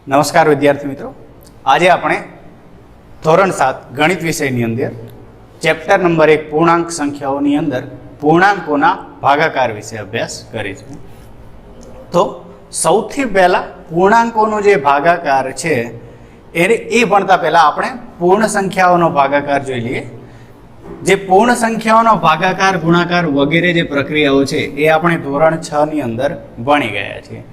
નમસ્કાર વિદ્યાર્થી મિત્રો, આજે આપણે ધોરણ 7 ગણિત વિષયની અંદર ચેપ્ટર નંબર 1 પૂર્ણાંક સંખ્યાઓની અંદર પૂર્ણાંકોના ભાગાકાર વિશે અભ્યાસ કરીશું। તો સૌથી પહેલા પૂર્ણાંકોનો જે ભાગાકાર છે એ ભણતા પહેલા આપણે પૂર્ણ સંખ્યાઓનો ભાગાકાર જોઈ લઈએ। જે પૂર્ણ સંખ્યાઓનો ભાગાકાર, ગુણાકાર વગેરે જે પ્રક્રિયાઓ છે એ આપણે ધોરણ 6 ની અંદર ભણી ગયા છીએ।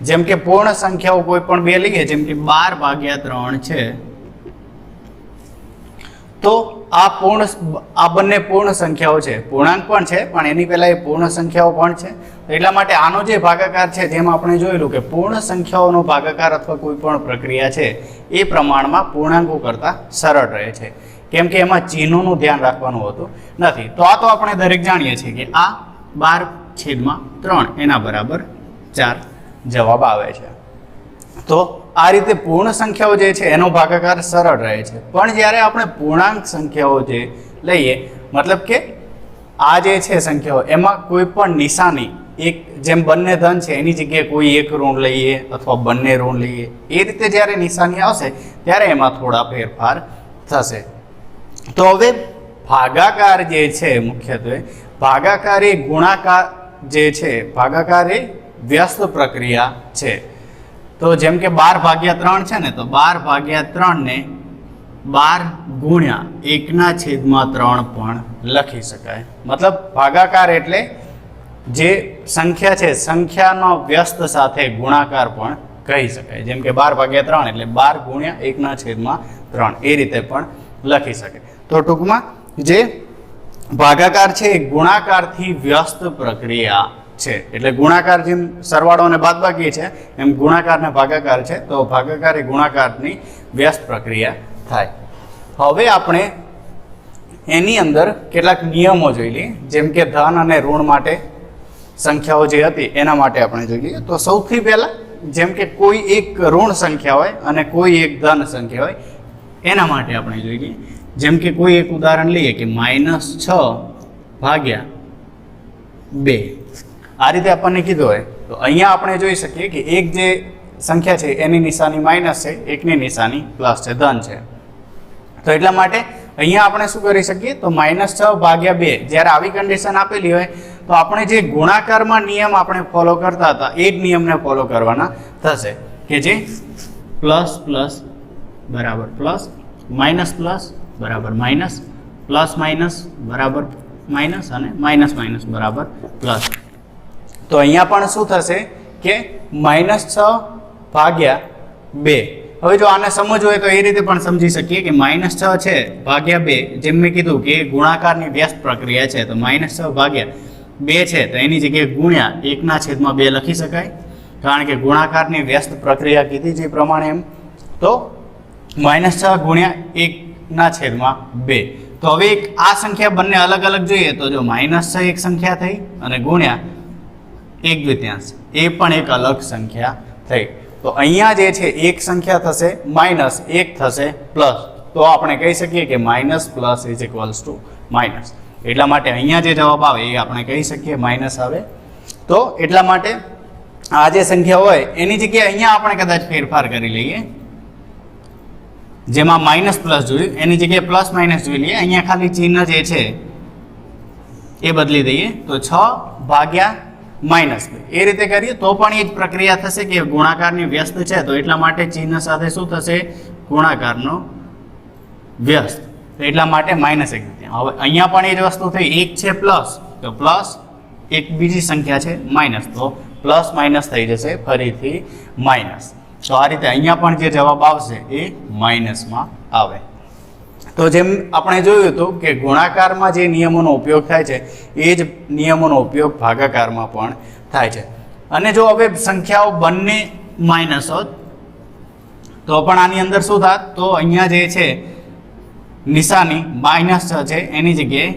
જેમ કે પૂર્ણ સંખ્યાઓ કોઈ પણ બે લઈએ, જેમ કે 12/3 છે, તો આ બંને પૂર્ણ સંખ્યાઓ છે, પૂર્ણાંક પણ છે પણ એની પહેલા એ પૂર્ણ સંખ્યાઓ પણ છે। એટલા માટે આનો જે ભાગાકાર છે જેમ આપણે જોયેલું કે પૂર્ણ સંખ્યાઓનો ભાગાકાર અથવા કોઈ પણ પ્રક્રિયા છે એ પ્રમાણમાં પૂર્ણાંકો કરતાં સરળ રહે છે, કેમ કે એમાં ચિહ્નોનું ધ્યાન રાખવાનું હોતું નથી। તો આ તો આપણે દરેક જાણીએ છીએ કે આ 12/3 એના બરાબર 4 જવાબ આવે છે। તો આ રીતે પૂર્ણ સંખ્યાઓ જે છે એનો ભાગાકાર સરળ રહે છે। પણ જ્યારે આપણે પૂર્ણાંક સંખ્યાઓ જે લઈએ, મતલબ કે આ જે છે સંખ્યાઓ એમાં કોઈ પણ નિશાની, એક જેમ બંને ધન છે એની જગ્યાએ કોઈ એક ઋણ લઈએ અથવા બંને ઋણ લઈએ, એ રીતે જ્યારે નિશાની આવશે ત્યારે એમાં થોડા ફેરફાર થશે। તો હવે ભાગાકાર જે છે, મુખ્યત્વે ભાગાકાર એ ગુણાકાર જે છે, ભાગાકાર એ વ્યસ્ત પ્રક્રિયા છે। તો જેમ કે 12/3 છે ને, તો 12/3 ને 12 ગુણ્યા 1/3 પણ લખી શકાય। મતલબ ભાગાકાર એટલે જે સંખ્યા છે સંખ્યાનો વ્યસ્ત સાથે ગુણાકાર પણ કહી શકાય। જેમ કે 12/3 એટલે 12 ગુણ્યા 1/3 એ રીતે પણ લખી શકે। તો ટૂંકમાં જે ભાગાકાર છે એ ગુણાકારથી વ્યસ્ત પ્રક્રિયા છે। એટલે ગુણાકાર જેમ સરવાળો અને બાદબાકી છે એમ ગુણાકાર ને ભાગાકાર છે, તો ભાગાકાર એ ગુણાકારની વ્યસ્ત પ્રક્રિયા થાય। હવે આપણે એની અંદર કેટલાક નિયમો જોઈ લઈએ, જેમ કે ધન અને ઋણ માટે સંખ્યાઓ જે હતી એના માટે આપણે જોઈ લઈએ। તો સૌથી પહેલા જેમ કે કોઈ એક ઋણ સંખ્યા હોય અને કોઈ એક ધન સંખ્યા હોય એના માટે આપણે જોઈ લઈએ। જેમ કે કોઈ એક ઉદાહરણ લઈએ કે -6/2 આ રીતે આપણને કીધું હોય, તો અહીંયા આપણે જોઈ શકીએ કે એક જે સંખ્યા છે એની નિશાની માઇનસ છે, એકની નિશાની પ્લસ છે, ધન છે। તો એટલા માટે અહીંયા આપણે શું કરી શકીએ, તો -6/2 જ્યારે આવી કન્ડિશન આપેલી હોય તો આપણે જે ગુણાકારમાં નિયમ આપણે ફોલો કરતા હતા એ જ નિયમને ફોલો કરવાના થશે, કે જે પ્લસ પ્લસ બરાબર પ્લસ, માઇનસ પ્લસ બરાબર માઇનસ, પ્લસ માઇનસ બરાબર માઇનસ અને માઇનસ માઇનસ બરાબર પ્લસ। તો અહીંયા પણ શું થશે કે -6/2। હવે જો આને સમજવું હોય તો એ રીતે પણ સમજી શકીએ કે -6 છે ભાગ્યા 2, જેમ મેં કીધું કે ગુણાકારની વ્યસ્ત પ્રક્રિયા છે, તો -6/2 છે તો એની જગ્યાએ ગુણ્યા 1/2 લખી શકાય, કારણ કે ગુણાકારની વ્યસ્ત પ્રક્રિયા કીધી જે પ્રમાણે એમ। તો -6 ગુણ્યા 1/2। તો હવે આ સંખ્યા બંને અલગ અલગ જોઈએ, તો જો -6 એક સંખ્યા થઈ અને ગુણ્યા 1/2 એ પણ એક અલગ સંખ્યા થઈ। તો અહીંયા જે છે એક સંખ્યા થશે માઇનસ, એક થશે પ્લસ, તો આપણે કહી શકીએ કે minus plus is equals to minus. એટલા માટે અહીંયા જે જવાબ આવે એ આપણે કહી શકીએ માઇનસ આવે। તો એટલા માટે આ જે સંખ્યા હોય એની જગ્યાએ અહીંયા આપણે કદાચ ફેરફાર કરી લઈએ, જેમાં માઇનસ પ્લસ જોયું એની જગ્યાએ પ્લસ માઇનસ જોઈ લઈએ। અહીંયા ખાલી ચિહ્ન જે છે એ બદલી દઈએ, તો 6/-2 એ રીતે કરીએ તો પણ એ જ પ્રક્રિયા થશે કે ગુણાકારની વ્યસ્ત છે, તો એટલા માટે ચિહ્ન સાથે શું થશે, ગુણાકારનો વ્યસ્ત, તો એટલા માટે -1/2। હવે અહીંયા પણ એ જ વસ્તુ થઈ, એક છે પ્લસ, તો પ્લસ, એક બીજી સંખ્યા છે માઇનસ, તો પ્લસ માઇનસ થઈ જશે ફરીથી માઇનસ। તો આ રીતે અહીંયા પણ જે જવાબ આવશે એ માઇનસમાં આવે। તો જેમ આપણે જોયું હતું કે ગુણાકારમાં જે નિયમોનો ઉપયોગ થાય છે એ જ નિયમોનો ઉપયોગ ભાગાકારમાં પણ થાય છે। અને જો હવે સંખ્યાઓ બંને માઇનસ હોત તો પણ આની અંદર શું થાત, તો અહીંયા જે છે નિશાની -6 છે એની જગ્યાએ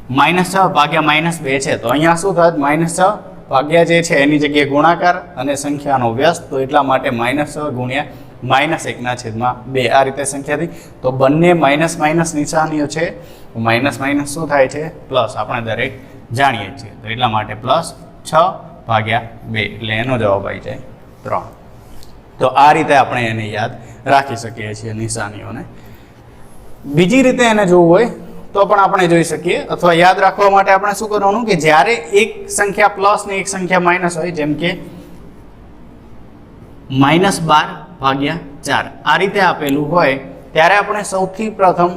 -6/-2 છે, તો અહીંયા શું થાત, -6 જે છે એની જગ્યાએ ગુણાકાર અને સંખ્યાનો વ્યસ્ત, તો એટલા માટે -6 ગુણ્યા -1/2 આ રીતે સંખ્યા થઈ। તો બંને માઇનસ માઇનસ નિશાનીઓ છે, માઇનસ માઇનસ શું થાય છે, પ્લસ, આપણે દરેક જાણીએ છીએ। તો એટલા માટે +6/2 એટલે એનો જવાબ આવી જાય 3। તો આ રીતે આપણે એને યાદ રાખી શકીએ છીએ નિશાનીઓને. બીજી રીતે એને જોવું હોય તો પણ આપણે જોઈ શકીએ, અથવા યાદ રાખવા માટે આપણે શું કરવાનું કે જ્યારે એક સંખ્યા પ્લસ ને એક સંખ્યા માઇનસ હોય, જેમ કે -12/4 આ રીતે આપેલું હોય, ત્યારે આપણે સૌથી પ્રથમ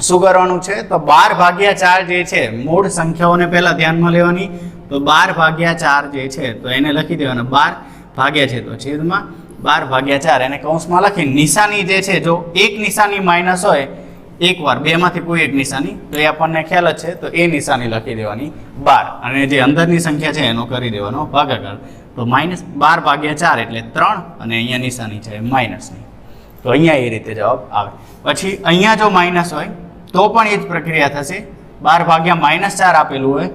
શું કરવાનું છે તો 12/4 જે છે મૂળ સંખ્યાઓને પહેલા ધ્યાનમાં લેવાની. તો 12/4 જે છે તો એને લખી દેવાના 12 છે તો છેદમાં 12/4 એને કૌંસમાં લખી નિશાની જે છે જો એક નિશાની માઇનસ હોય એકવાર બેમાંથી કોઈ એક નિશાની તો એ આપણને ખ્યાલ જ છે, તો એ નિશાની લખી દેવાની 12 અને જે અંદરની સંખ્યા છે એનો કરી દેવાનો ભાગાકાર. તો -12/4 એટલે 3 અને અહીંયા નિશાની છે માઇનસની, તો અહીંયા એ રીતે જવાબ આવે. પછી અહીંયા જો માઇનસ હોય તો પણ એ જ પ્રક્રિયા થશે. 12/-4 આપેલું હોય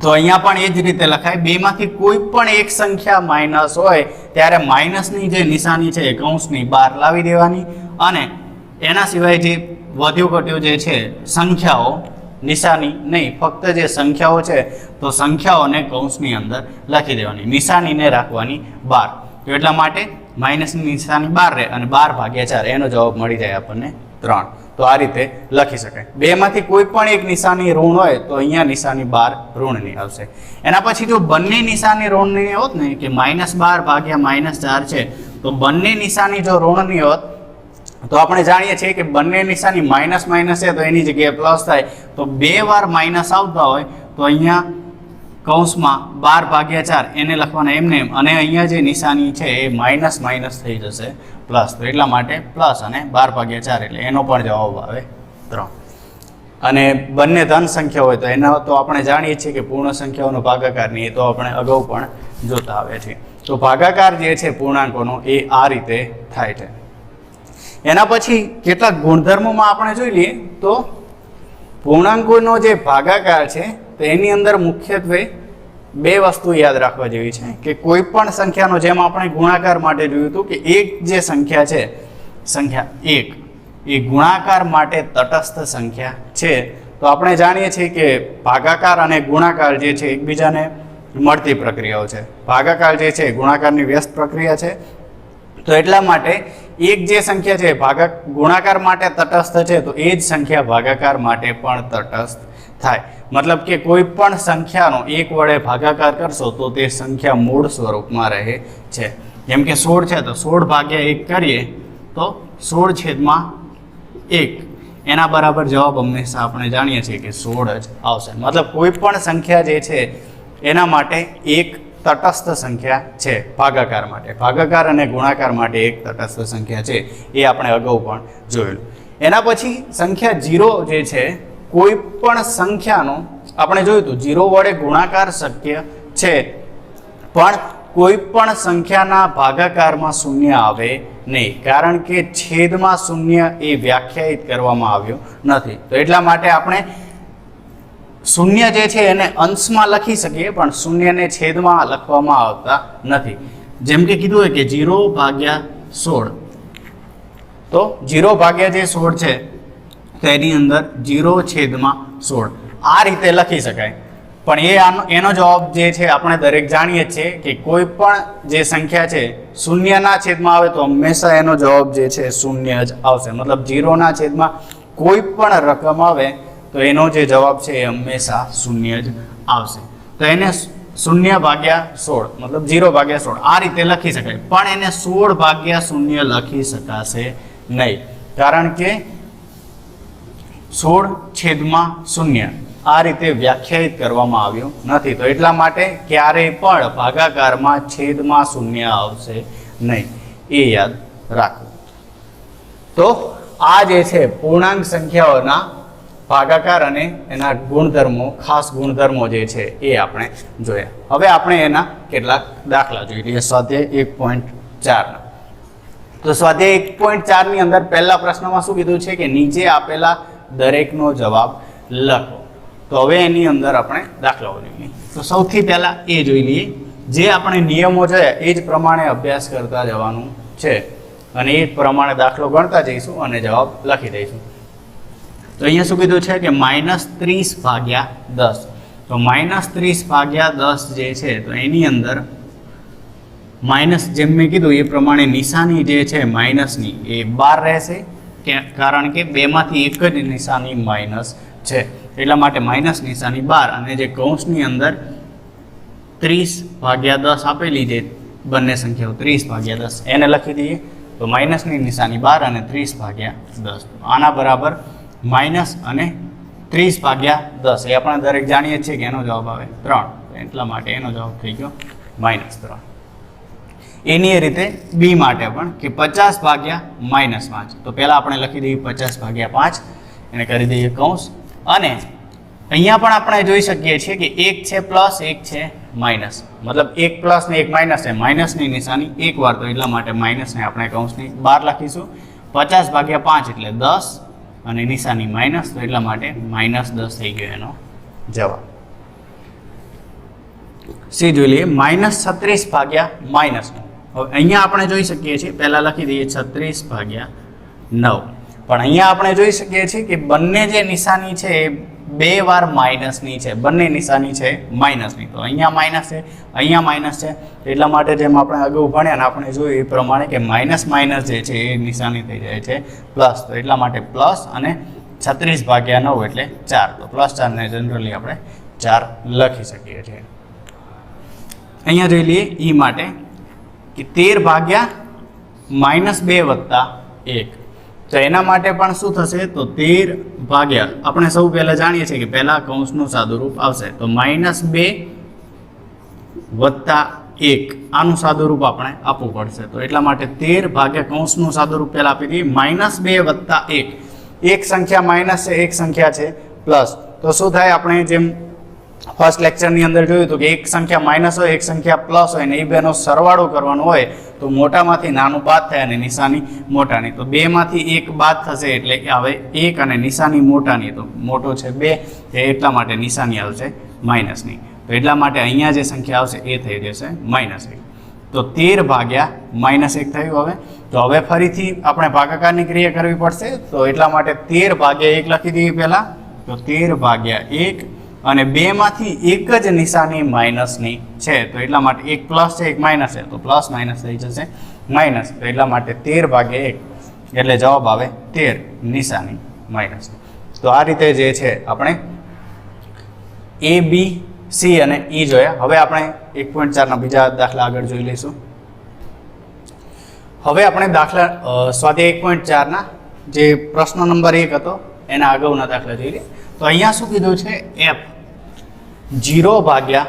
તો અહીંયા પણ એ જ રીતે લખાય. બેમાંથી કોઈ પણ એક સંખ્યા માઇનસ હોય ત્યારે માઇનસની જે નિશાની છે એ કૌંસની બહાર લાવી દેવાની, અને એના સિવાય જે વધ્યો ઘટ્યો જે છે સંખ્યાઓ, નિશાની નહીં, ફક્ત જે સંખ્યાઓ છે તો સંખ્યાઓને કૌંસની અંદર લખી દેવાની, નિશાનીને રાખવાની બહાર. તો એટલા માટે માઇનસની નિશાની બહાર રહે અને 12/4 એનો જવાબ મળી જાય આપણને 3. તો આ રીતે લખી શકાય. બેમાંથી કોઈ પણ એક નિશાની ઋણ હોય તો અહીંયા નિશાની 12 ઋણની આવશે. એના પછી જો બંને નિશાની ઋણની હોત ને કે -12/-4 છે, તો બંને નિશાની જો ઋણની હોત તો આપણે જાણીએ છીએ કે બંને નિશાની માઇનસ છે તો એની જગ્યાએ પ્લસ થાય. તો 2 વાર માઇનસ આવતા હોય તો અહીંયા કૌંસમાં 12/4 એને લખવાના એમને એમ, અને અહીંયા જે નિશાની છે એ માઇનસ થઈ જશે પ્લસ. તો એટલા માટે પ્લસ અને 12/4 એટલે એનો પણ જવાબ આવે 3. અને બંને ધન સંખ્યા હોય તો એનો તો આપણે જાણીએ છીએ કે પૂર્ણ સંખ્યાઓનો ભાગાકાર નહીં, એ તો આપણે અગાઉ પણ જોતા આવ્યા છીએ. તો ભાગાકાર જે છે પૂર્ણાંકોનો એ આ રીતે થાય છે. એના પછી કેટલાક ગુણધર્મોમાં આપણે જોઈ લઈએ તો પૂર્ણાંકોનો જે ભાગાકાર છે તો એની અંદર મુખ્યત્વે બે વસ્તુ યાદ રાખવા જેવી છે કે કોઈ પણ સંખ્યાનો, જેમ આપણે ગુણાકાર માટે જોયું હતું કે એક જે સંખ્યા છે, સંખ્યા 1 એ ગુણાકાર માટે તટસ્થ સંખ્યા છે. તો આપણે જાણીએ છીએ કે ભાગાકાર અને ગુણાકાર જે છે એકબીજાને મળતી પ્રક્રિયાઓ છે. ભાગાકાર જે છે ગુણાકારની વ્યસ્ત પ્રક્રિયા છે. તો એટલા માટે એક જે સંખ્યા છે ગુણાકાર માટે તટસ્થ છે તો એ જ સંખ્યા ભાગાકાર માટે પણ તટસ્થ થાય. મતલબ કે કોઈ પણ સંખ્યાનો 1 વડે ભાગાકાર કરશો તો તે સંખ્યા મૂળ સ્વરૂપમાં રહે છે. જેમ કે 16 છે તો 16/1 કરીએ તો 16/1 એના બરાબર જવાબ હંમેશા આપણે જાણીએ છીએ કે 16 જ આવશે. મતલબ કોઈ પણ સંખ્યા જે છે એના માટે એક તટસ્થ સંખ્યા છે ભાગાકાર માટે. ભાગાકાર અને ગુણાકાર માટે એક તટસ્થ સંખ્યા છે, એ આપણે અગાઉ પણ જોયેલું. એના પછી સંખ્યા 0 જે છે કોઈ પણ સંખ્યાનો આપણે જોયું હતું 0 વડે ગુણાકાર શક્ય છે, પણ કોઈ પણ સંખ્યાના ભાગાકારમાં શૂન્ય આવે નહીં, કારણ કે છેદમાં શૂન્ય એ વ્યાખ્યાયિત કરવામાં આવ્યો નથી. તો એટલા માટે આપણે શૂન્ય જે છે એને અંશમાં લખી શકીએ પણ શૂન્યને છેદમાં લખવામાં આવતા નથી. જેમ કે કીધું હોય કે 0/16, તો 0/16 છે તો એની અંદર 0/16 આ રીતે લખી શકાય. પણ એનો જવાબ જે છે આપણે દરેક જાણીએ છીએ કે કોઈ પણ જે સંખ્યા છે શૂન્યના છેદમાં આવે તો હંમેશા એનો જવાબ જે છે શૂન્ય જ આવશે. મતલબ 0ના છેદમાં કોઈ પણ રકમ આવે તો એનો જે જવાબ છે એ હંમેશા શૂન્ય જ આવશે. તો એને 0/16 મતલબ 0/16 આ રીતે લખી શકાય, પણ એને 16/0 લખી શકાશે નહીં, કારણ કે 16/0 આ રીતે વ્યાખ્યાયિત કરવામાં આવ્યું નથી. તો એટલા માટે ક્યારેય પણ ભાગાકારમાં છેદમાં શૂન્ય આવશે નહીં, એ યાદ રાખવું. તો આ જે છે પૂર્ણાંક સંખ્યાઓના ભાગાકાર અને એના ગુણધર્મો, ખાસ ગુણધર્મો જે છે એ આપણે જોયા. હવે આપણે એના કેટલાક દાખલા જોઈ લઈએ સ્વાધ્યાય 1.4. તો સ્વાધ્યાય 1.4 ની અંદર પહેલા પ્રશ્નમાં શું કીધું છે કે નીચે આપેલા દરેકનો જવાબ લખો. તો હવે એની અંદર આપણે દાખલાઓ જોઈએ. તો સૌથી પહેલા એ જોઈ લઈએ, જે આપણે નિયમો જોયા એ જ પ્રમાણે અભ્યાસ કરતા જવાનું છે અને એ જ પ્રમાણે દાખલો ગણતા જઈશું અને જવાબ લખી દઈશું. તો અહીંયા શું કીધું છે કે -30/10. તો -30/10 જે છે તો એની અંદર માઇનસ જેમ મેં કીધું એ પ્રમાણે નિશાની જે છે માઇનસની એ 12 રહેશે, કારણ કે બેમાંથી એક જ નિશાની માઇનસ છે, એટલા માટે માઇનસ નિશાની 12, અને જે કૌંસની અંદર 30/10 આપેલી છે બંને સંખ્યાઓ 30/10 એને લખી દઈએ તો માઇનસની નિશાની 12 અને 30/10, આના બરાબર માઇનસ અને 30/10 એ આપણે દરેક જાણીએ છીએ કે એનો જવાબ આવે 3, એટલા માટે એનો જવાબ થઈ ગયો -3. એની એ રીતે બી માટે પણ કે 50/-5, તો પહેલાં આપણે લખી દઈએ 50/5, એને કરી દઈએ કૌંસ, અને અહીંયા પણ આપણે જોઈ શકીએ છીએ કે એક છે પ્લસ એક છે માઇનસ, મતલબ એક પ્લસ ને એક માઇનસ છે, માઇનસની નિશાની એક વાર, તો એટલા માટે માઇનસને આપણે કૌંસની બહાર લખીશું. 50/5 એટલે 10 અને નિશાની માઇનસ, તો એટલા માટે -10 થઈ ગયો એનો જવાબ. સી જોઈ લઈએ -36/-9. હવે અહીંયા આપણે જોઈ શકીએ છીએ, પહેલાં લખી દઈએ 36/9, પણ અહીંયા આપણે જોઈ શકીએ છીએ કે બંને જે નિશાની છે એ 2 વાર માઇનસની છે, બંને નિશાની છે માઇનસની, તો અહીંયા માઇનસ છે, અહીંયા માઇનસ છે, એટલા માટે જેમ આપણે અગાઉ ભણ્યા ને આપણે જોયું એ પ્રમાણે કે માઇનસ જે છે એ નિશાની થઈ જાય છે પ્લસ, તો એટલા માટે પ્લસ અને 36/9 એટલે 4, તો +4 ને જનરલી આપણે 4 લખી શકીએ છીએ. અહીંયા જોઈ લઈએ ઈ માટે કે 13/-2 + 1, તો એના માટે પણ શું થશે, તો 13 આપણે સૌ પહેલાં જાણીએ છીએ કે પહેલાં કૌંસનું સાદુરૂપ આવશે, તો -2 + 1 આનું સાદુરૂપ આપણે આપવું પડશે, તો એટલા માટે 13 કૌંસનું સાદુરૂપ પહેલાં આપી દઈએ -2 + 1, એક સંખ્યા માઇનસ છે, એક સંખ્યા છે પ્લસ, તો શું થાય, આપણે જેમ ફર્સ્ટ લેક્ચરની અંદર જોયું હતું કે એક સંખ્યા માઇનસ હોય, એક સંખ્યા પ્લસ હોય ને એ બેનો સરવાળો કરવાનો હોય તો મોટામાંથી નાનું બાદ થાય અને નિશાની મોટાની, તો 2માંથી 1 બાદ થશે એટલે આવે 1 અને નિશાની મોટાની, તો મોટો છે 2 એટલા માટે નિશાની આવશે માઇનસની, તો એટલા માટે અહીંયા જે સંખ્યા આવશે એ થઈ જશે -1, તો 13/-1 થયું. તો હવે ફરીથી આપણે ભાગાકારની ક્રિયા કરવી પડશે, તો એટલા માટે 13/1 લખી દઈએ પહેલાં, તો 13/1, અને 2માંથી એક જ નિશાની માઇનસની છે, તો એટલા માટે એક પ્લસ છે એક માઇનસ છે, તો પ્લસ માઇનસ થઈ જશે માઇનસ, તો એટલા માટે 13/1 એટલે જવાબ આવે 13 નિશાની માઇનસ. તો આ રીતે જે છે આપણે A, B, C અને E જોયા. હવે આપણે 1.4ના બીજા દાખલા આગળ જોઈ લઈશું. હવે આપણે દાખલા સ્વાધ્યાય 1.4ના જે પ્રશ્ન નંબર 1 હતો એના અગાઉના દાખલા જોઈ લઈએ. તો અહીંયા શું કીધું છે, F 0/12.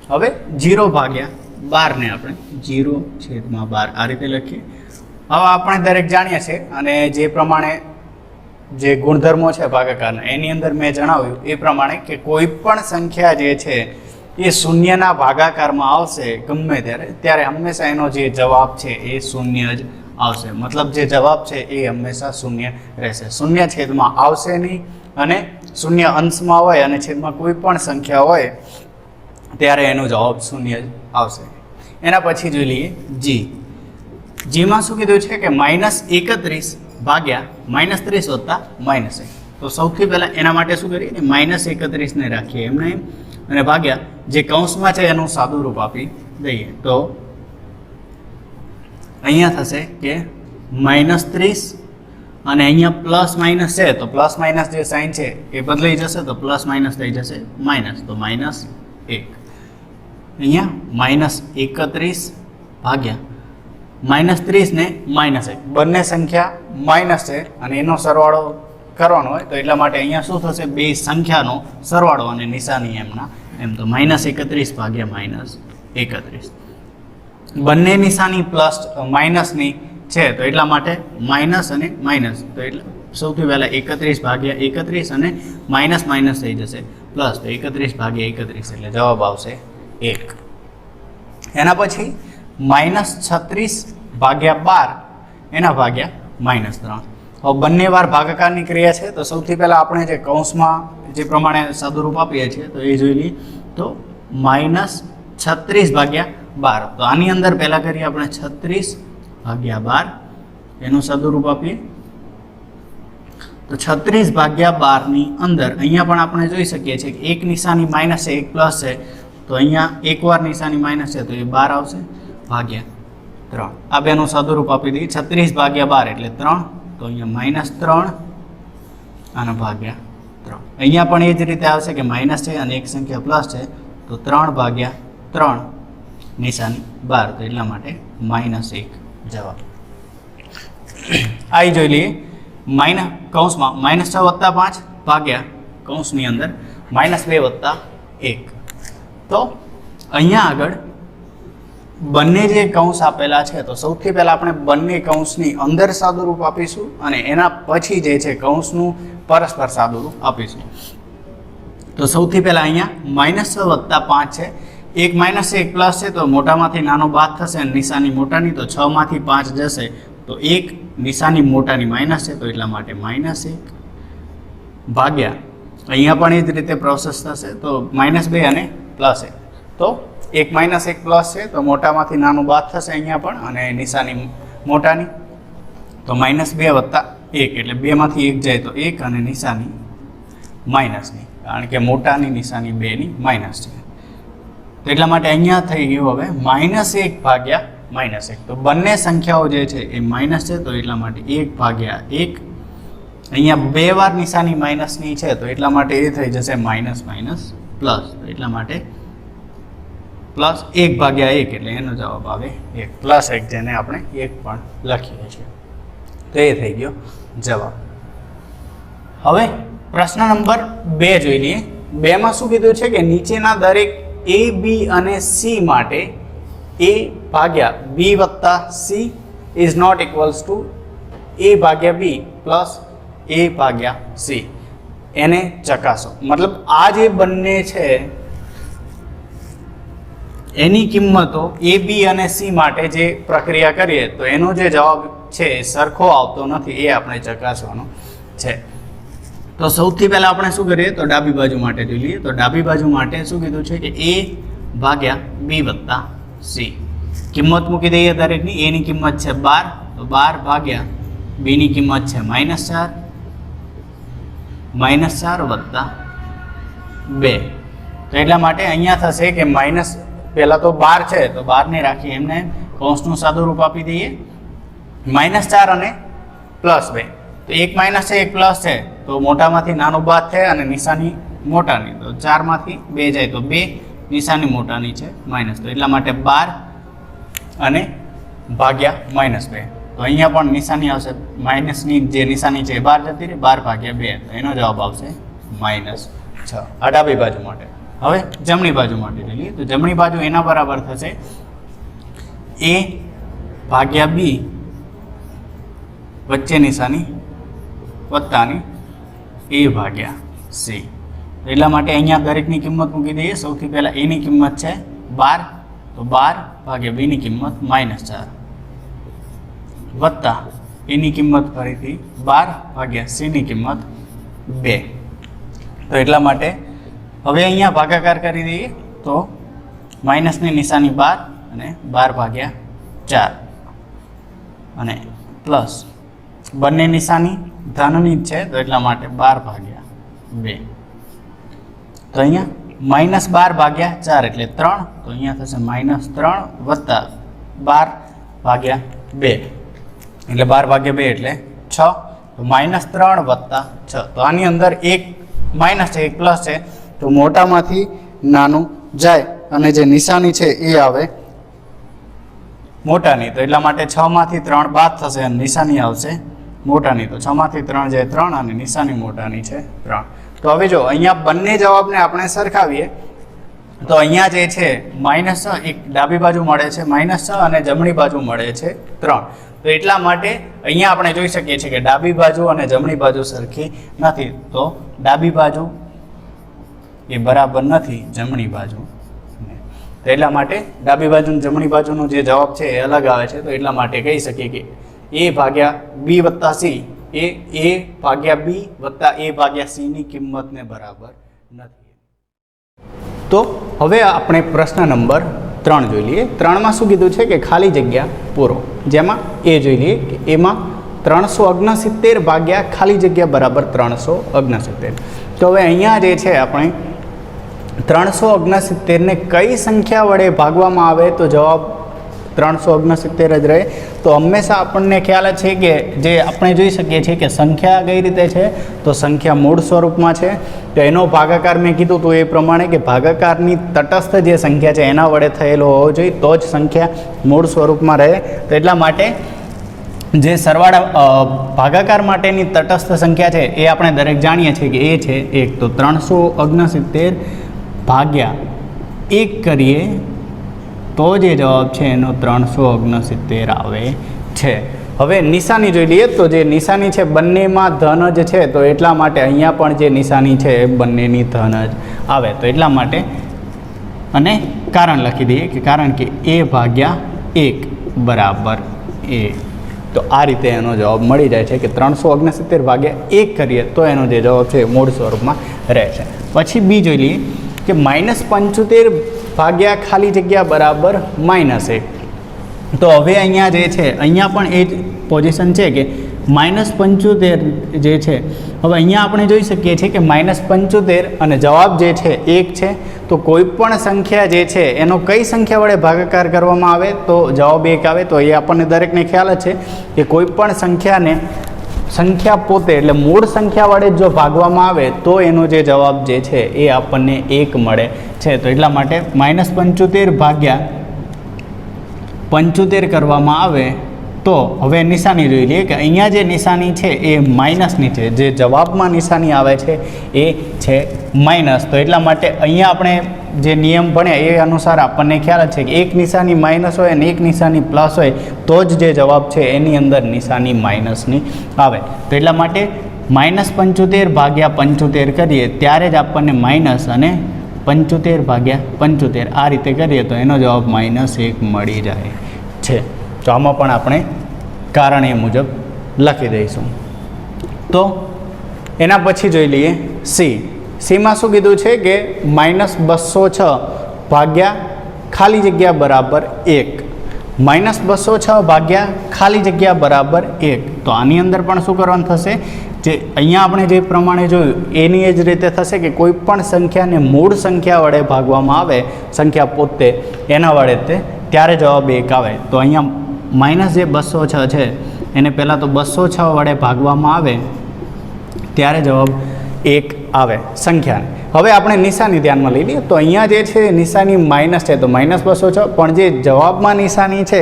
હવે 0/12 ને આપણે 0/12 આ રીતે લખીએ. હવે આપણે દરેક જાણીએ છીએ અને જે પ્રમાણે જે ગુણધર્મો છે ભાગાકારના એની અંદર મેં જણાવ્યું એ પ્રમાણે કે કોઈ પણ સંખ્યા જે છે એ શૂન્યના ભાગાકારમાં આવશે ગમે ત્યારે હંમેશા એનો જે જવાબ છે એ શૂન્ય જ આવશે, મતલબ જે જવાબ છે એ હંમેશા શૂન્ય રહેશે, શૂન્ય છેદમાં આવશે નહીં, અને શૂન્ય અંશમાં હોય અને છેદમાં કોઈ પણ સંખ્યા હોય ત્યારે એનો જવાબ શૂન્ય જ આવશે. એના પછી જોઈ લઈએ જીમાં શું કીધું છે કે -31/-30 + -1, તો સૌથી પહેલાં એના માટે શું કરીએ કે -31 ને રાખીએ એમને એમ, અને ભાગ્યા જે કૌંસમાં છે એનું સાદુરૂપ આપી દઈએ, તો અહીંયા થશે કે -30, અને અહીંયા પ્લસ માઇનસ છે તો પ્લસ માઇનસ જે સાઇન છે એ બદલાઈ જશે, તો પ્લસ માઇનસ થઈ જશે માઇનસ, તો -1. અહીંયા -31/-30 ને -1, બંને સંખ્યા માઇનસ છે અને એનો સરવાળો કરવાનો હોય, તો એટલા માટે અહીંયા શું થશે, બે સંખ્યાનો સરવાળો અને નિશાની એમના એમ, તો -31/-31, બંને નિશાની પ્લસ માઇનસની છે, તો એટલા માટે માઇનસ અને માઇનસ, તો એટલે સૌથી પહેલાં 31/31 અને માઇનસ માઇનસ થઈ જશે પ્લસ, તો 31/31 એટલે જવાબ આવશે 1. એના પછી -36/12 એના ભાગ્યા -3. હવે બંને વાર ભાગાકારની ક્રિયા છે, તો સૌથી પહેલાં આપણે જે કૌંસમાં જે પ્રમાણે સાદુરૂપ આપીએ છીએ તો એ જોઈ લઈએ, તો -36/12, તો આની અંદર પહેલાં કરીએ આપણે 36/12 એનું સાદુરૂપ આપીએ, તો 36/12 ની અંદર અહીંયા પણ આપણે જોઈ શકીએ છીએ કે એક નિશાની માઇનસ છે એક પ્લસ છે, તો અહીંયા એક વાર નિશાની માઇનસ છે તો એ 12 આવશે, ભાગ્યા 3. આ બેનું સાદુરૂપ આપી દઈએ. 36 ભાગ્યા 12 એટલે 3. તો અહીંયા -3 અને ભાગ્યા 3. અહીંયા પણ એ જ રીતે આવશે કે માઇનસ છે અને એક સંખ્યા પ્લસ છે, તો 3 ભાગ્યા 3 નિશાની 12. તો એટલા માટે -1 જવાબ. આ જોઈ લઈએ. કૌંસમાં -6 + 5 ભાગ્યા કૌંસની અંદર -2 + 1. તો અહીંયા આગળ બંને જે કૌંસ આપેલા છે, તો સૌથી પહેલાં આપણે બંને કૌંસની અંદર સાદુરૂપ આપીશું અને એના પછી જે છે કૌંસનું પરસ્પર સાદુરૂપ આપીશું. તો સૌથી પહેલાં અહીંયા -6 + 5 છે. એક માઇનસ એક પ્લસ છે, તો મોટામાંથી નાનો બાદ થશે અને નિશાની મોટાની, તો 6 માંથી 5 જશે તો 1 નિશાની મોટાની માઇનસ છે, તો એટલા માટે -1 ભાગ્યા અહીંયા પણ એ જ રીતે પ્રોસેસ થશે, તો -2 અને +1. તો 1 - 1 પ્લસ છે, તો મોટામાંથી નાનું બાદ થશે અહીંયા પણ અને નિશાની મોટાની, તો -2 + 1 એટલે 2 માંથી 1 જાય તો 1 અને નિશાની માઇનસની, કારણ કે મોટાની નિશાની 2 ની માઇનસ છે. તો એટલા માટે અહીંયા થઈ ગયું હવે -1 ભાગ્યા -1. તો બંને સંખ્યાઓ જે છે એ માઇનસ છે, તો એટલા માટે 1 ભાગ્યા 1. અહીંયા 2 વાર નિશાની માઇનસની છે, તો એટલા માટે એ થઈ જશે માઇનસ પ્લસ, તો એટલા માટે +1 ભાગ્યા 1 એટલે એનો જવાબ આવે 1. +1 જેને આપણે 1 પણ લખીએ છીએ. તો એ થઈ ગયો જવાબ. હવે પ્રશ્ન નંબર 2 જોઈ લઈએ. 2માં શું કીધું છે કે નીચેના દરેક A, B અને C માટે A ભાગ્યા B + C is not equals to A ભાગ્યા B પ્લસ A ભાગ્યા C. એને ચકાસો. મતલબ આ જે બંને છે એની કિંમતો A, B અને C માટે જે પ્રક્રિયા કરીએ તો એનો જે જવાબ છે એ સરખો આવતો નથી, એ આપણે ચકાસવાનો છે. તો સૌથી પહેલાં આપણે શું કરીએ તો ડાબી બાજુ માટે જોઈ લઈએ. તો ડાબી બાજુ માટે શું કીધું છે કે A ભાગ્યા B + C. કિંમત મૂકી દઈએ દરેકની. A ની કિંમત છે 12, તો 12 ભાગ્યા B ની કિંમત છે -4, -4 + 2. તો એટલા માટે અહીંયા થશે કે પહેલાં તો 12 છે, તો 12 ને રાખી એમને કૌંસનું સાદુરૂપ આપી દઈએ. -4 અને +2. તો 1 - છે 1 પ્લસ છે, તો મોટામાંથી નાનો બાદ થાય અને નિશાની મોટાની, તો 4 માંથી 2 જાય તો 2 નિશાની મોટાની છે માઇનસ, તો એટલા માટે 12 અને ભાગ્યા -2. તો અહીંયા પણ નિશાની આવશે માઇનસની, જે નિશાની છે એ 12 જતી રહી, 12 ભાગ્યા 2, તો એનો જવાબ આવશે -6. આ ડાબી બાજુ માટે. હવે જમણી બાજુ માટે જોઈએ. તો જમણી બાજુ એના બરાબર થશે A ભાગ્યા B વચ્ચે નિશાની વત્તાની A ભાગ્યા C. એટલા માટે અહીંયા દરેકની કિંમત મૂકી દઈએ. સૌથી પહેલાં A ની કિંમત છે 12, તો 12 ભાગ્યા B ની કિંમત -4 વત્તા A ની કિંમત ફરીથી 12 ભાગ્યા C ની કિંમત 2. તો એટલા માટે હવે અહીંયા ભાગાકાર કરી દઈએ. તો માઇનસની નિશાની 12 અને 12 ભાગ્યા 4 અને પ્લસ બંને નિશાની ધનની જ છે, તો એટલા માટે 12 ભાગ્યા 2. તો અહીંયા -12 ભાગ્યા 4 એટલે 3, તો અહીંયા થશે -3 વત્તા 12 ભાગ્યા 2 એટલે 12 ભાગ્યા 2 એટલે 6, તો -3 વત્તા 6. તો આની અંદર એક માઇનસ છે, એક પ્લસ છે, તો મોટામાંથી નાનું જાય અને જે નિશાની છે એ આવે મોટાની, તો એટલા માટે 6 માંથી 3 બાદ થશે અને નિશાની આવશે મોટાની, તો 6 માંથી 3 જાય 3 અને નિશાની મોટાની છે 3. તો હવે જો અહીંયા બંને જવાબને આપણે સરખાવીએ તો અહીંયા જે છે -6 એક ડાબી બાજુ મળે છે -6 અને જમણી બાજુ મળે છે 3. તો એટલા માટે અહીંયા આપણે જોઈ શકીએ છીએ કે ડાબી બાજુ અને જમણી બાજુ સરખી નથી, તો ડાબી બાજુ એ બરાબર નથી જમણી બાજુ. તો એટલા માટે ડાબી બાજુ અને જમણી બાજુનો જે જવાબ છે એ અલગ આવે છે, તો એટલા માટે કહી શકીએ કે A ભાગ્યા B વત્તા C એ A ભાગ્યા B વત્તા A ભાગ્યા C ની કિંમતને બરાબર નથી. તો હવે આપણે પ્રશ્ન નંબર 3 જોઈ લઈએ. 3માં શું કીધું છે કે ખાલી જગ્યા પૂરો, જેમાં A જોઈ લઈએ કે એમાં 369 ભાગ્યા ખાલી જગ્યા બરાબર 369. તો હવે અહીંયા જે છે આપણે 369 ને કઈ સંખ્યા વડે ભાગવામાં આવે તો જવાબ 369 જ રહે. તો હંમેશા આપણને ખ્યાલ જ છે કે જે આપણે જોઈ શકીએ છીએ કે સંખ્યા કઈ રીતે છે, તો સંખ્યા મૂળ સ્વરૂપમાં છે. તો એનો ભાગાકાર મેં કીધું હતું એ પ્રમાણે કે ભાગાકારની તટસ્થ જે સંખ્યા છે એના વડે થયેલો હોવો જોઈએ તો જ સંખ્યા મૂળ સ્વરૂપમાં રહે. તો એટલા માટે જે સરવાળા ભાગાકાર માટેની તટસ્થ સંખ્યા છે એ આપણે દરેક જાણીએ છીએ કે એ છે 1. તો 369 ભાગ્યા 1 કરીએ તો જે જવાબ છે એનો 369 આવે છે. હવે નિશાની જોઈ લઈએ. તો જે નિશાની છે બંનેમાં ધન જ છે, તો એટલા માટે અહીંયા પણ જે નિશાની છે એ બંનેની ધન જ આવે. તો એટલા માટે અને કારણ લખી દઈએ કે કારણ કે a ભાગ્યા 1 બરાબર a. તો આ રીતે એનો જવાબ મળી જાય છે કે 369 ભાગ્યા 1 કરીએ તો એનો જે જવાબ છે એ મૂળ સ્વરૂપમાં રહેશે. પછી બી જોઈ લઈએ કે -75 ભાગ્યા ખાલી જગ્યા બરાબર -1. તો હવે અહીંયા જે છે અહીંયા પણ એ જ પોઝિશન છે કે -75 જે છે. હવે અહીંયા આપણે જોઈ શકીએ છીએ કે -75 અને જવાબ જે છે 1 છે. તો કોઈ પણ સંખ્યા જે છે એનો કઈ સંખ્યા વડે ભાગાકાર કરવામાં આવે તો જવાબ 1 આવે. તો એ આપણને દરેકને ખ્યાલ જ છે કે કોઈ પણ સંખ્યાને સંખ્યા પોતે એટલે મૂળ સંખ્યા વડે જો ભાગવામાં આવે તો એનો જે જવાબ જે છે એ આપણને 1 મળે છે. તો એટલા માટે -75 ભાગ્યા 75 કરવામાં આવે તો હવે નિશાની જોઈ લઈએ કે અહીંયા જે નિશાની છે એ માઇનસની છે. જે જવાબમાં નિશાની આવે છે એ છે માઇનસ. તો એટલા માટે અહીંયા આપણે જે નિયમ ભણ્યા એ અનુસાર આપણને ખ્યાલ જ છે કે એક નિશાની માઇનસ હોય અને એક નિશાની પ્લસ હોય તો જ જે જવાબ છે એની અંદર નિશાની માઇનસની આવે. તો એટલા માટે -75 ભાગ્યા 75 કરીએ ત્યારે જ આપણને માઇનસ અને 75 ભાગ્યા 75 આ રીતે કરીએ તો એનો જવાબ -1 મળી જાય છે. તો આમાં પણ આપણે કારણ એ મુજબ લખી દઈશું. તો એના પછી જોઈ લઈએ સીમાં શું કીધું છે કે -206 ભાગ્યા ખાલી જગ્યા બરાબર 1. -206 ભાગ્યા ખાલી જગ્યા બરાબર 1. તો આની અંદર પણ શું કરવાનું થશે, જે અહીંયા આપણે જે પ્રમાણે જોયું એની જ રીતે થશે કે કોઈ પણ સંખ્યાને મૂળ સંખ્યા વડે ભાગવામાં આવે સંખ્યા પોતે એના વડે તે ત્યારે જવાબ 1 આવે. તો અહીંયા માઇનસ જે 206 છે એને પહેલાં તો 206 વડે ભાગવામાં આવે ત્યારે જવાબ 1 આવે સંખ્યાને. હવે આપણે નિશાની ધ્યાનમાં લઈ લઈએ. તો અહીંયા જે છે નિશાની માઇનસ છે તો -206, પણ જે જવાબમાં નિશાની છે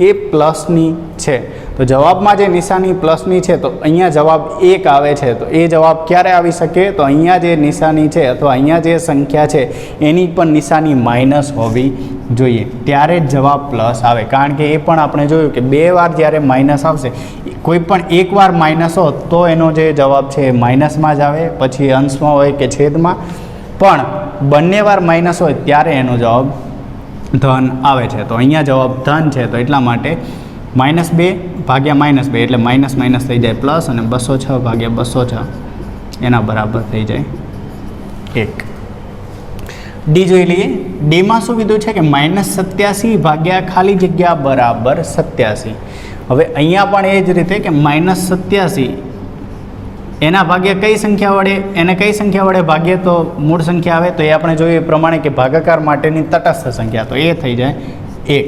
એ પ્લસની છે. તો જવાબમાં જે નિશાની પ્લસની છે તો અહીંયા જવાબ 1 આવે છે. તો એ જવાબ ક્યારે આવી શકે, તો અહીંયા જે નિશાની છે અથવા અહીંયા જે સંખ્યા છે એની પણ નિશાની માઇનસ હોવી જોઈએ ત્યારે જ જવાબ પ્લસ આવે. કારણ કે એ પણ આપણે જોયું કે 2 વાર જ્યારે માઇનસ આવશે, કોઈ પણ એક વાર માઇનસ હો તો એનો જે જવાબ છે એ માઇનસમાં જ આવે, પછી અંશમાં હોય કે છેદમાં. પણ બંને વાર માઇનસ હોય ત્યારે એનો જવાબ ધન આવે છે. તો અહીંયા જવાબ ધન છે. તો એટલા માટે -2 ભાગ્યા -2 એટલે માઇનસ માઇનસ થઈ જાય પ્લસ, અને 206 ભાગ્યા 206 એના બરાબર થઈ જાય 1. ડી જોઈ લઈએ. ડીમાં શું કીધું છે કે -87 ભાગ્યા ખાલી જગ્યા બરાબર 87. હવે અહીંયા પણ એ જ રીતે કે -87 એના ભાગ્યા કઈ સંખ્યા વડે, એને કઈ સંખ્યા વડે ભાગીએ તો મૂળ સંખ્યા આવે. તો એ આપણે જોઈએ એ પ્રમાણે કે ભાગાકાર માટેની તટસ્થ સંખ્યા, તો એ થઈ જાય 1.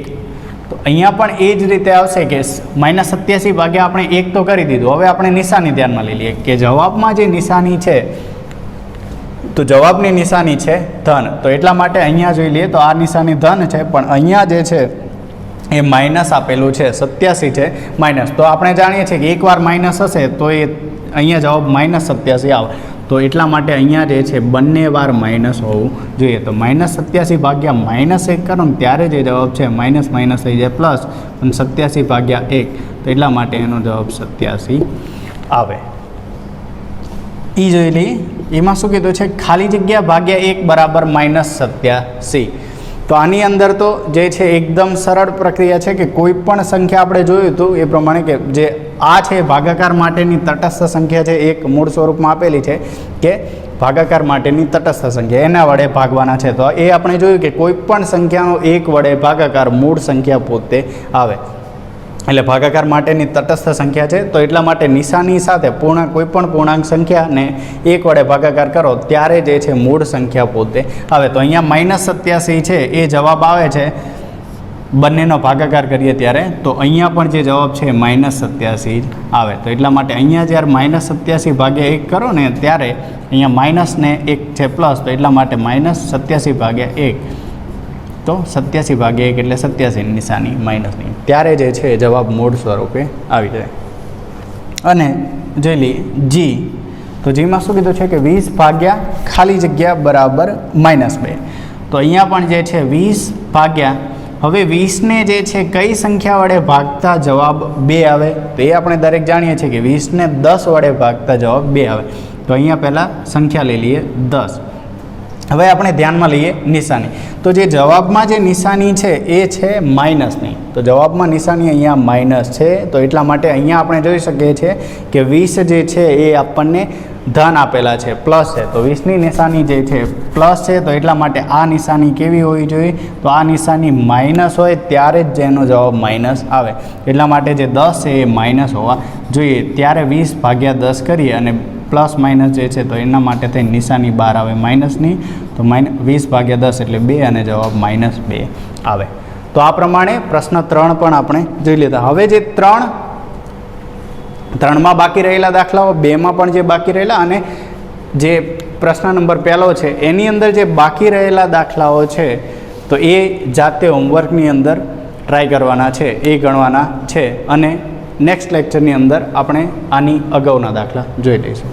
તો અહીંયા પણ એ જ રીતે આવશે કે -87 ભાગ્યા આપણે 1 તો કરી દીધું. હવે આપણે નિશાની ધ્યાનમાં લઈ લઈએ કે જવાબમાં જે નિશાની છે તો જવાબની નિશાની છે ધન. તો એટલા માટે અહીંયા જોઈ લઈએ તો આ નિશાની ધન છે, પણ અહીંયા જે છે એ માઇનસ આપેલું છે, 87 છે માઇનસ. તો આપણે જાણીએ છીએ કે એકવાર માઇનસ હશે તો એ અહીંયા જવાબ -87 આવે. તો એટલા માટે અહીંયા જે છે બંને વાર માઇનસ હોવું જોઈએ. તો -87 ભાગ્યા -1 કરો ને ત્યારે જે જવાબ છે માઇનસ માઇનસ થઈ જાય પ્લસ, અને 87 ભાગ્યા 1 તો એટલા માટે એનો જવાબ 87 આવે. એ જોઈ લઈએ. એમાં શું કીધું છે ખાલી જગ્યા ભાગ્યા 1 બરાબર -87. તો આની અંદર તો જે છે એકદમ સરળ પ્રક્રિયા છે કે કોઈ પણ સંખ્યા આપણે જોયું હતું એ પ્રમાણે કે જે આ છે ભાગાકાર માટેની તટસ્થ સંખ્યા છે, એક મૂળ સ્વરૂપમાં આપેલી છે કે ભાગાકાર માટેની તટસ્થ સંખ્યા એના વડે ભાગવાના છે. તો એ આપણે જોયું કે કોઈ પણ સંખ્યાનો 1 વડે ભાગાકાર મૂળ સંખ્યા પોતે આવે, એટલે ભાગાકાર માટેની તટસ્થ સંખ્યા છે. તો એટલા માટે નિશાની સાથે કોઈ પણ પૂર્ણાંક સંખ્યાને 1 વડે ભાગાકાર કરો ત્યારે જે છે મૂળ સંખ્યા પોતે આવે. તો અહીંયા -87 છે એ જવાબ આવે છે બંનેનો ભાગાકાર કરીએ ત્યારે તો અહીંયા પણ જે જવાબ છે -87 જ આવે. તો એટલા માટે અહીંયા જ્યારે -87 ભાગ્યા 1 કરો ને ત્યારે અહીંયા માઇનસને 1 છે પ્લસ, તો એટલા માટે -87 ભાગ્યા 1, તો 87 ભાગ્યા 1 એટલે 87ની નિશાની માઇનસની, ત્યારે જે છે એ જવાબ મૂળ સ્વરૂપે આવી જાય. અને જોઈ લઈએ જી, તો જીમાં શું કીધું છે કે 20 ભાગ્યા ખાલી જગ્યા બરાબર -2. તો અહીંયા પણ જે છે 20 ભાગ્યા, હવે 20ને જે છે કઈ સંખ્યા વડે ભાગતા જવાબ 2 આવે, તો એ આપણે દરેક જાણીએ છીએ કે 20ને 10 વડે ભાગતા જવાબ 2 આવે. તો અહીંયા પહેલાં સંખ્યા લઈ લઈએ 10. હવે આપણે ધ્યાનમાં લઈએ નિશાની. તો જે જવાબમાં જે નિશાની છે એ છે માઇનસની, તો જવાબમાં નિશાની અહીંયા માઇનસ છે, તો એટલા માટે અહીંયા આપણે જોઈ શકીએ છીએ કે 20 જે છે એ આપણને ધન આપેલા છે, પ્લસ છે, તો 20ની નિશાની જે છે પ્લસ છે, તો એટલા માટે આ નિશાની કેવી હોવી જોઈએ, તો આ નિશાની માઇનસ હોય ત્યારે જ જેનો જવાબ માઇનસ આવે. એટલા માટે જે 10 છે એ માઇનસ હોવા જોઈએ, ત્યારે 20 ભાગ્યા 10 કરીએ અને પ્લસ માઇનસ જે છે તો એના માટે થઈ નિશાની બહાર આવે માઇનસની, તો 20 ભાગ્યા 10 એટલે 2 અને જવાબ -2 આવે. તો આ પ્રમાણે પ્રશ્ન 3 પણ આપણે જોઈ લીધા. હવે જે 3માં બાકી રહેલા દાખલાઓ, 2માં પણ જે બાકી રહેલા, અને જે પ્રશ્ન નંબર 1 છે એની અંદર જે બાકી રહેલા દાખલાઓ છે તો એ જાતે હોમવર્કની અંદર ટ્રાય કરવાના છે, એ ગણવાના છે, અને નેક્સ્ટ લેક્ચરની અંદર આપણે આની અગાઉના દાખલા જોઈ લઈશું.